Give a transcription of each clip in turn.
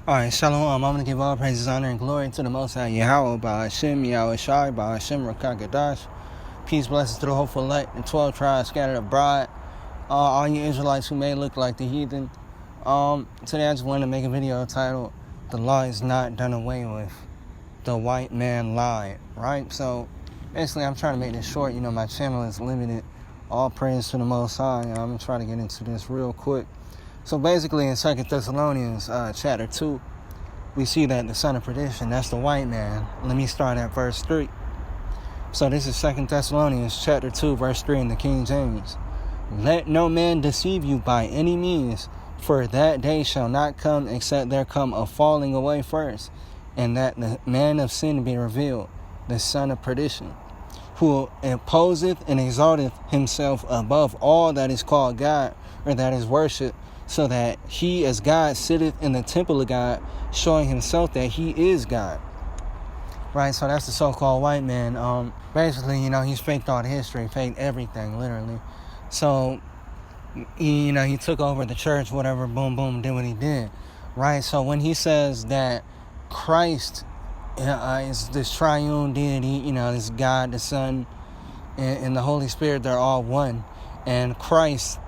Alright, Shalom. I'm going to give all praises, honor, and glory to the Most High Yahweh, by Hashem, Yahweh Shai, by Hashem, Rakakadash. Peace, blessings to the hopeful elect, the 12 tribes scattered abroad, all you Israelites who may look like the heathen. Today I just wanted to make a video titled, "The Law is Not Done Away With. The White Man Lied," right? So, basically, I'm trying to make this short. My channel is limited. All praise to the Most High. I'm going to try to get into this real quick. So basically in 2 Thessalonians chapter 2, we see that the son of perdition, that's the white man. Let me start at verse 3. So this is 2 Thessalonians chapter 2, verse 3 in the King James. "Let no man deceive you by any means, for that day shall not come except there come a falling away first, and that the man of sin be revealed, the son of perdition, who imposeth and exalteth himself above all that is called God, or that is worshipped, so that he as God sitteth in the temple of God, showing himself that he is God." Right, so that's the so-called white man. Basically, he's faked all the history, faked everything, literally. So, he took over the church, whatever, boom, boom, did what he did. Right, so when he says that Christ is this triune deity, this God, the Son, and the Holy Spirit, they're all one. And Christ,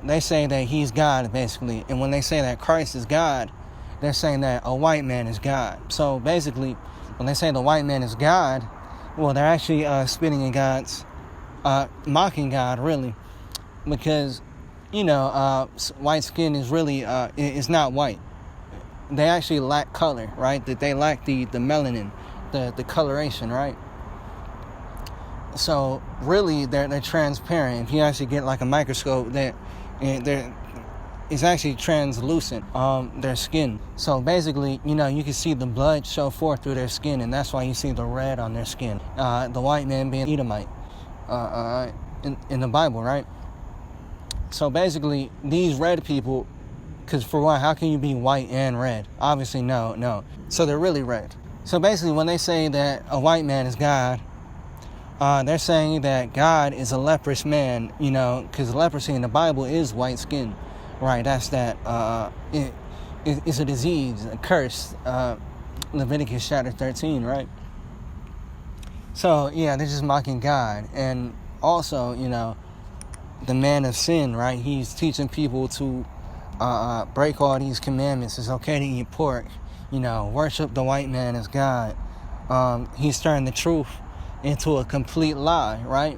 they say that he's God, basically. And when they say that Christ is God, they're saying that a white man is God. So basically, when they say the white man is God, well, they're actually spitting in God's, mocking God, really. Because, white skin is really, it's not white. They actually lack color, right? That they lack the melanin, the coloration, right? So really, they're transparent. If you actually get like a microscope, it's actually translucent. Their skin. So basically, you can see the blood show forth through their skin, and that's why you see the red on their skin. The white man being Edomite, in the Bible, right? So basically, these red people, because for one, how can you be white and red? Obviously, no. So they're really red. So basically, when they say that a white man is God, they're saying that God is a leprous man, because leprosy in the Bible is white skin, right? That's that, it's a disease, a curse, Leviticus chapter 13, right? So, yeah, they're just mocking God. And also, the man of sin, right? He's teaching people to break all these commandments. It's okay to eat pork, worship the white man as God. He's turning the truth into a complete lie, right?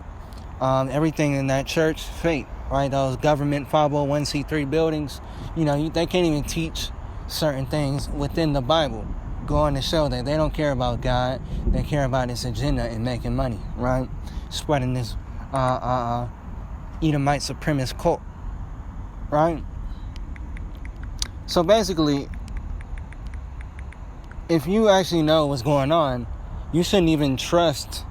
Everything in that church, fake, right? Those government 501c3 buildings, they can't even teach certain things within the Bible, going to show that they don't care about God. They care about this agenda and making money, right? Spreading this Edomite supremacist cult, right? So basically, if you actually know what's going on, you shouldn't even trust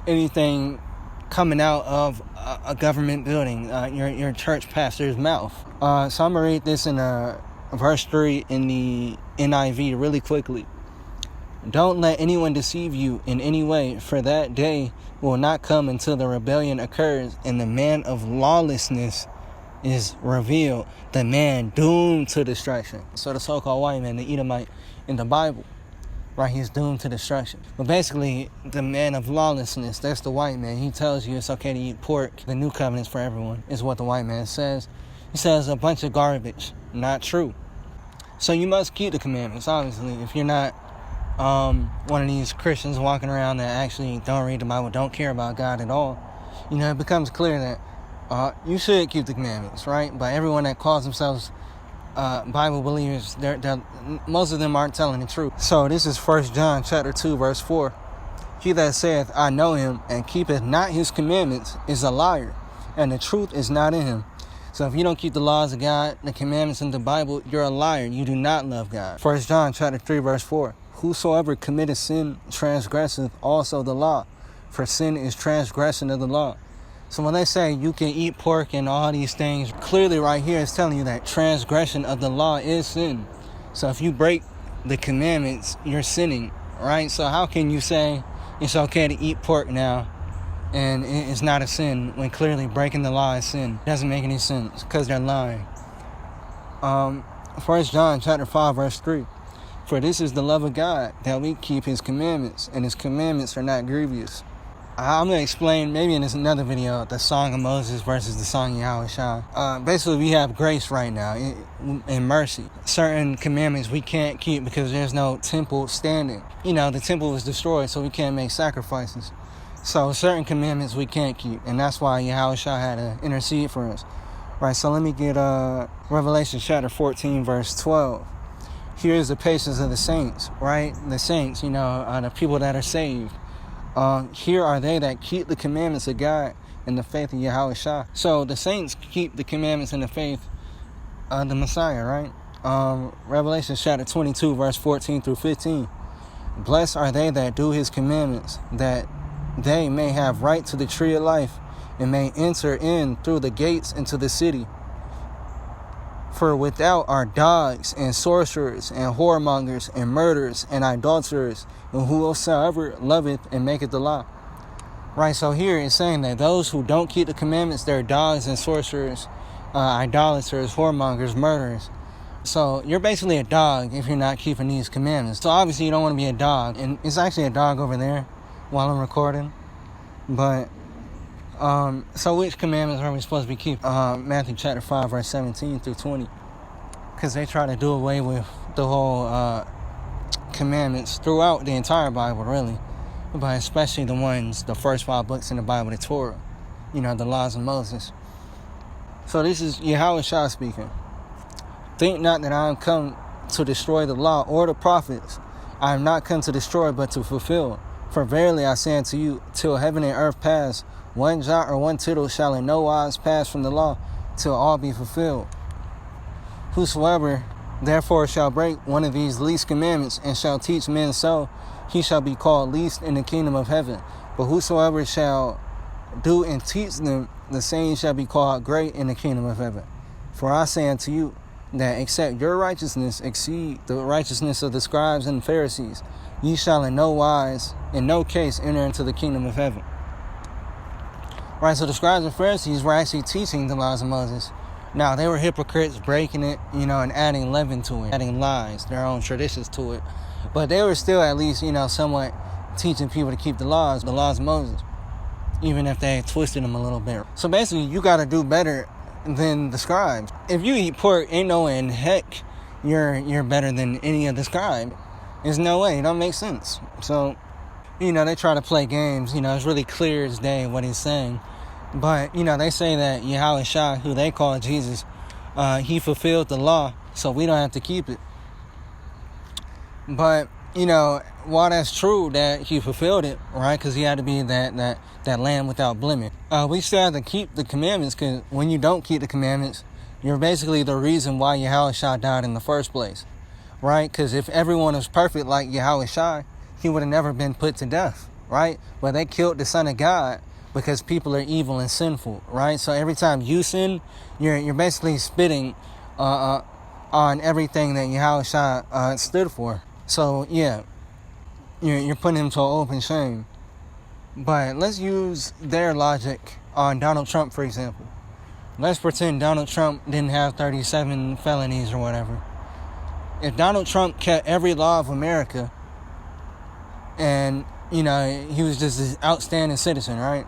anything coming out of a government building, your church pastor's mouth. So I'm going to read this in verse 3 in the NIV really quickly. "Don't let anyone deceive you in any way, for that day will not come until the rebellion occurs and the man of lawlessness is revealed, the man doomed to destruction." So the so-called white man, the Edomite in the Bible, right, he's doomed to destruction. But basically, the man of lawlessness, that's the white man. He tells you it's okay to eat pork. The new covenant's for everyone, is what the white man says. He says a bunch of garbage. Not true. So you must keep the commandments, obviously. If you're not one of these Christians walking around that actually don't read the Bible, don't care about God at all, it becomes clear that you should keep the commandments, right? But everyone that calls themselves Bible believers, most of them aren't telling the truth. So this is 1 John chapter 2, verse 4. "He that saith, I know him, and keepeth not his commandments, is a liar, and the truth is not in him." So if you don't keep the laws of God, the commandments in the Bible, you're a liar. You do not love God. 1 John chapter 3, verse 4. "Whosoever committeth sin transgresseth also the law, for sin is transgression of the law." So when they say you can eat pork and all these things, clearly right here it's telling you that transgression of the law is sin. So if you break the commandments, you're sinning, right? So how can you say it's okay to eat pork now and it's not a sin when clearly breaking the law is sin? It doesn't make any sense because they're lying. 1 John chapter 5, verse 3. For this is the love of God, that we keep his commandments, and his commandments are not grievous. I'm going to explain, maybe in this another video, the Song of Moses versus the Song of Yahushua. Basically, we have grace right now in mercy. Certain commandments we can't keep because there's no temple standing. The temple was destroyed, so we can't make sacrifices. So certain commandments we can't keep, and that's why Yahushua had to intercede for us. Right, so let me get Revelation chapter 14, verse 12. Here is the patience of the saints, right? The saints, the people that are saved. Here are they that keep the commandments of God and the faith of Yahushua. So the saints keep the commandments and the faith of the Messiah, right? Revelation chapter 22, verse 14 through 15. Blessed are they that do his commandments, that they may have right to the tree of life, and may enter in through the gates into the city. For without are dogs, and sorcerers, and whoremongers, and murderers, and idolaters, and whosoever loveth and maketh the law. Right, so here it's saying that those who don't keep the commandments, they're dogs and sorcerers, idolaters, whoremongers, murderers. So you're basically a dog if you're not keeping these commandments. So obviously you don't want to be a dog. And it's actually a dog over there while I'm recording. But so which commandments are we supposed to be keeping? Matthew chapter 5, verse 17 through 20. Because they try to do away with the whole commandments throughout the entire Bible, really. But especially the first 5 books in the Bible, the Torah. The laws of Moses. So this is Yahushua speaking. Think not that I am come to destroy the law or the prophets. I am not come to destroy, but to fulfill. For verily I say unto you, till heaven and earth pass, one jot or one tittle shall in no wise pass from the law, till all be fulfilled. Whosoever therefore shall break one of these least commandments, and shall teach men so, he shall be called least in the kingdom of heaven. But whosoever shall do and teach them, the same shall be called great in the kingdom of heaven. For I say unto you, that except your righteousness exceed the righteousness of the scribes and Pharisees, ye shall in no case enter into the kingdom of heaven. Right, so the scribes and Pharisees were actually teaching the laws of Moses. Now, they were hypocrites, breaking it, and adding leaven to it, adding lies, their own traditions to it. But they were still at least, somewhat teaching people to keep the laws of Moses, even if they twisted them a little bit. So basically, you got to do better than the scribes. If you eat pork, ain't no way in heck you're better than any of the scribes. There's no way. It don't make sense. So, they try to play games. It's really clear as day what he's saying. But, they say that Yahushua, who they call Jesus, he fulfilled the law, so we don't have to keep it. But, while that's true that he fulfilled it, right, because he had to be that lamb without blemish, we still have to keep the commandments, because when you don't keep the commandments, you're basically the reason why Yahushua died in the first place, right? Because if everyone was perfect like Yahushua, he would have never been put to death, right? But they killed the Son of God because people are evil and sinful, right? So every time you sin, you're basically spitting on everything that Yahushua stood for. So yeah, you're putting him to an open shame. But let's use their logic on Donald Trump, for example. Let's pretend Donald Trump didn't have 37 felonies or whatever. If Donald Trump kept every law of America and, he was just an outstanding citizen, right?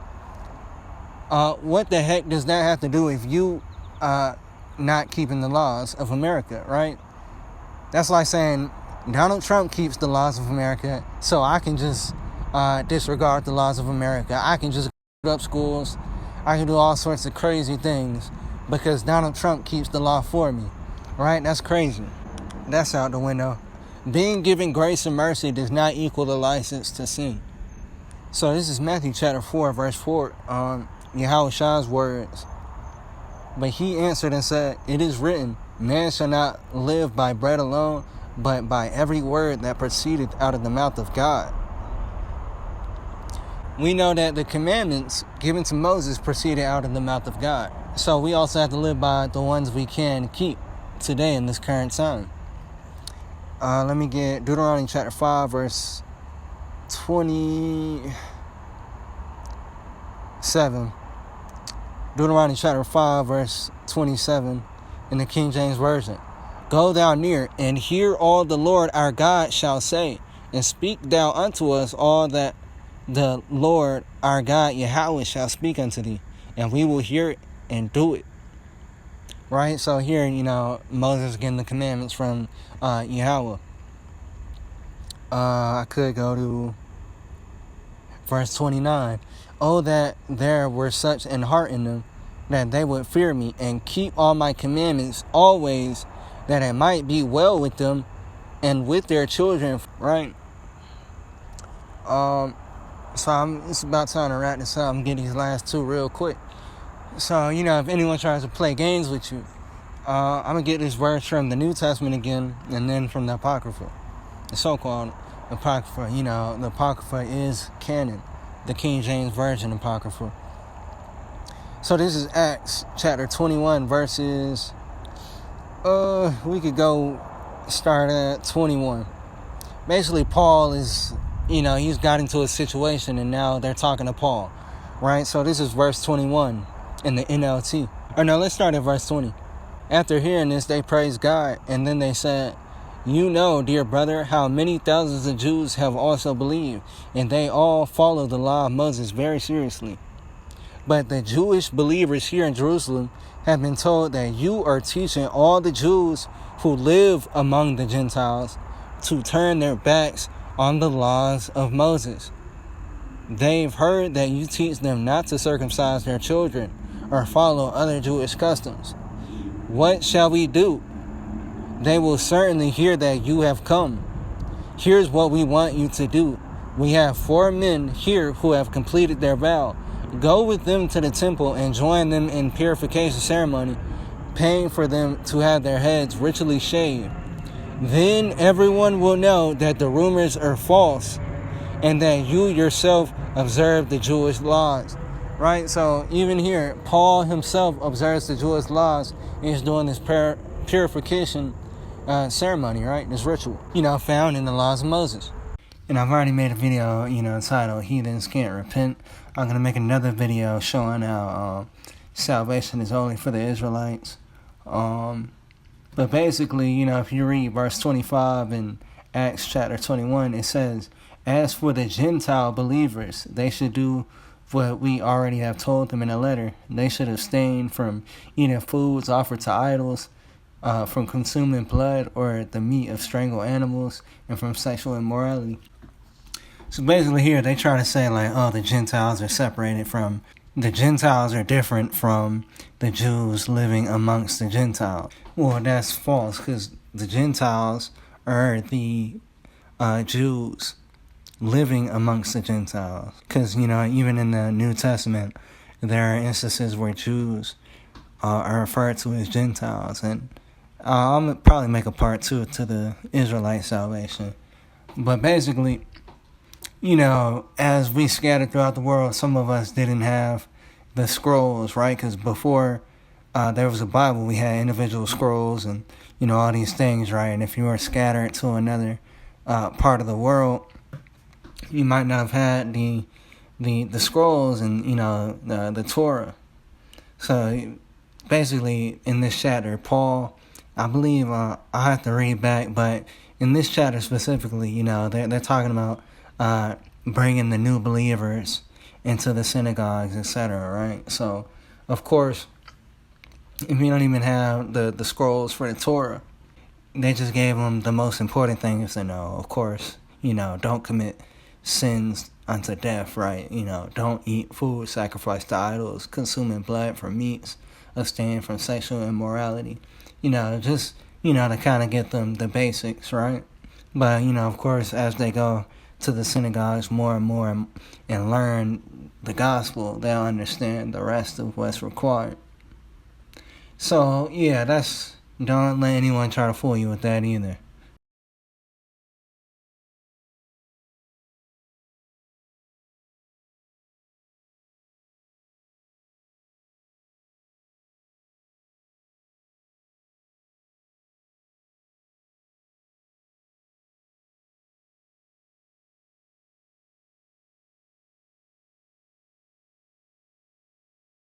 What the heck does that have to do with you not keeping the laws of America, right? That's like saying Donald Trump keeps the laws of America, so I can just disregard the laws of America. I can just go up schools. I can do all sorts of crazy things because Donald Trump keeps the law for me, right? That's crazy. That's out the window. Being given grace and mercy does not equal the license to sin. So this is Matthew chapter 4, verse 4, Yahushua's words. But he answered and said, it is written, man shall not live by bread alone, but by every word that proceedeth out of the mouth of God. We know that the commandments given to Moses proceeded out of the mouth of God. So we also have to live by the ones we can keep today in this current time. Let me get Deuteronomy chapter 5, verse 27. Deuteronomy chapter 5, verse 27 in the King James Version. Go thou near, and hear all the Lord our God shall say, and speak thou unto us all that the Lord our God Yahweh shall speak unto thee, and we will hear it and do it. Right? So here, Moses getting the commandments from Yahweh. I could go to verse 29. Oh, that there were such an heart in them, that they would fear me and keep all my commandments always, that it might be well with them and with their children. Right? So it's about time to wrap this up and get these last two real quick. So, if anyone tries to play games with you, I'm going to get this verse from the New Testament again, and then from the Apocrypha. The so-called Apocrypha. The Apocrypha is canon. The King James Version Apocrypha. So this is Acts chapter 21 verses, we could go start at 21. Basically, Paul is, he's got into a situation, and now they're talking to Paul, right? So this is verse 21 in the NLT. Or no, let's start at verse 20. After hearing this, they praised God, and then they said, "You know, dear brother, how many thousands of Jews have also believed, and they all follow the law of Moses very seriously. But the Jewish believers here in Jerusalem have been told that you are teaching all the Jews who live among the Gentiles to turn their backs on the laws of Moses. They've heard that you teach them not to circumcise their children or follow other Jewish customs. What shall we do? They will certainly hear that you have come. Here's what we want you to do. We have 4 men here who have completed their vow. Go with them to the temple and join them in purification ceremony, paying for them to have their heads ritually shaved. Then everyone will know that the rumors are false and that you yourself observe the Jewish laws." Right? So even here, Paul himself observes the Jewish laws and is doing this purification ceremony, right? This ritual, found in the laws of Moses. And I've already made a video, titled "Heathens Can't Repent." I'm going to make another video showing how salvation is only for the Israelites. But basically, if you read verse 25 in Acts chapter 21, it says, "As for the Gentile believers, they should do what we already have told them in a letter. They should abstain from eating foods offered to idols, from consuming blood or the meat of strangled animals, and from sexual immorality." So basically here they try to say the Gentiles are separated from, the Gentiles are different from the Jews living amongst the Gentiles. Well, that's false, because the Gentiles are the Jews living amongst the Gentiles. Because, even in the New Testament, there are instances where Jews are referred to as Gentiles. And I'll probably make a part 2 to the Israelite salvation. But basically, as we scattered throughout the world, some of us didn't have the scrolls, right? Because before there was a Bible, we had individual scrolls and, all these things, right? And if you were scattered to another part of the world, you might not have had the scrolls and, the Torah. So basically, in this chapter, Paul, I believe, I have to read back, but in this chapter specifically, they're talking about bringing the new believers into the synagogues, etc., right? So, of course, if you don't even have the scrolls for the Torah, they just gave them the most important things to know. Of course, don't commit sins unto death, right? Don't eat food sacrificed to idols, consuming blood for meats, abstain from sexual immorality. Just, to kind of get them the basics, right? But, of course, as they go to the synagogues more and more and learn the gospel, they'll understand the rest of what's required. So, yeah, don't let anyone try to fool you with that either.